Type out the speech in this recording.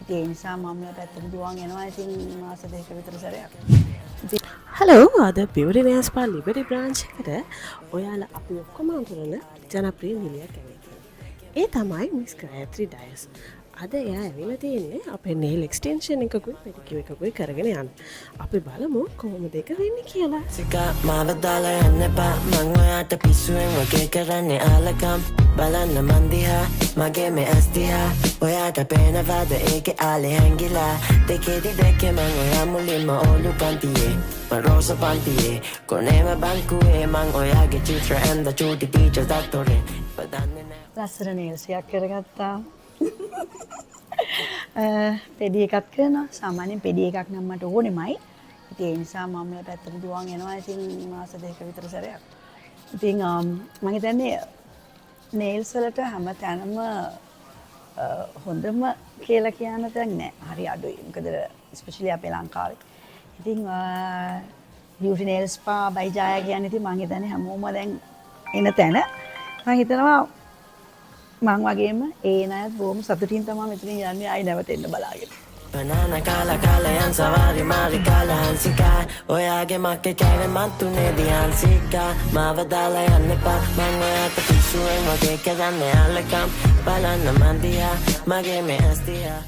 ඉතින් ඒ නිසා මම මේ පැත්තට දුවන් එනවා ඉතින් මාස දෙකක විතර සැරයක්. හලෝ අද පිවරි නෑස්පා ලිබරි බ්‍රාංච් එකට ඔයාලා අපි ඔක්කොම අඳුරන ජනප්‍රිය නිලියක් ඇවිල්ලා. ඒ තමයි මිස් ගායත්‍රි ඩයස්. අද එයා ඇවිල්ලා තියෙන්නේ අපේ නේල් එක්ස්ටෙන්ෂන් එකකුයි පෙඩිකියුර් එකකුයි කරගෙන යන්න. අපි බලමු කොහොමද ඒක වෙන්නේ කියලා. සිකා මාව දාලා යන්න එපා මං ඔයාට පිස්සුවෙන් වගේ කරන්නේ ආලකම් බලන්න මන් දිහා මගේ මේ ඇස් දිහා ඔයාට පේනවාද ඒකේ ආලේ හැංගිලා දෙකේදි දෙකේ මං ඔයා මුලින්ම ඕලු පන්තියේ රෝස පන්තියේ කොනේම බංකුවේ මං ඔයාගේ චිත්‍ර ඇන්ද චූටි ටීචර් දත්තරේ බදන්නේ නෑ ලස්සන නේල්ස් එකක් කරගත්තා. පෙඩි එකක් කරනවා. සාමාන්‍යයෙන් පෙඩි එකක් නම් මට ඕනෙමයි. ඉතින් ඒ නිසා මම මේ පැත්තට දුවන් එනවා ඉතින් මාස දෙකක විතර සැරයක්. ඉතින් මම හිතන්නේ නේල්ස් වලට හැම තැනම හොඳම කියලා කියන තැන් නෑ. හරි අඩුයි. මොකද ස්පෙෂලි අපේ ලංකාවේ. ඉතින් බියුටි නේල් ස්පා බයි ජායා කියන්නේ ඉතින් මම හිතන්නේ හැමෝම දැන් එන තැන. මම හිතනවා මං වගේම ඒ අයත් බොහොම සතුටින් තමයි මෙතනින් යන්නේ ආයි නැවතෙන්න බලාගෙන. Banana kala kala yan sawari mari kala hansika ඔයාගේ මක්කේ කෑවේ මන්තුනේ දිහන්සිකා මාව දාලා යන්න එපා මං ඔයාට පිස්සුවෙන් වගේ කරන්නේ ආලකම් බලන්න මන් දිහා මගේ මේ ඇස් දිහා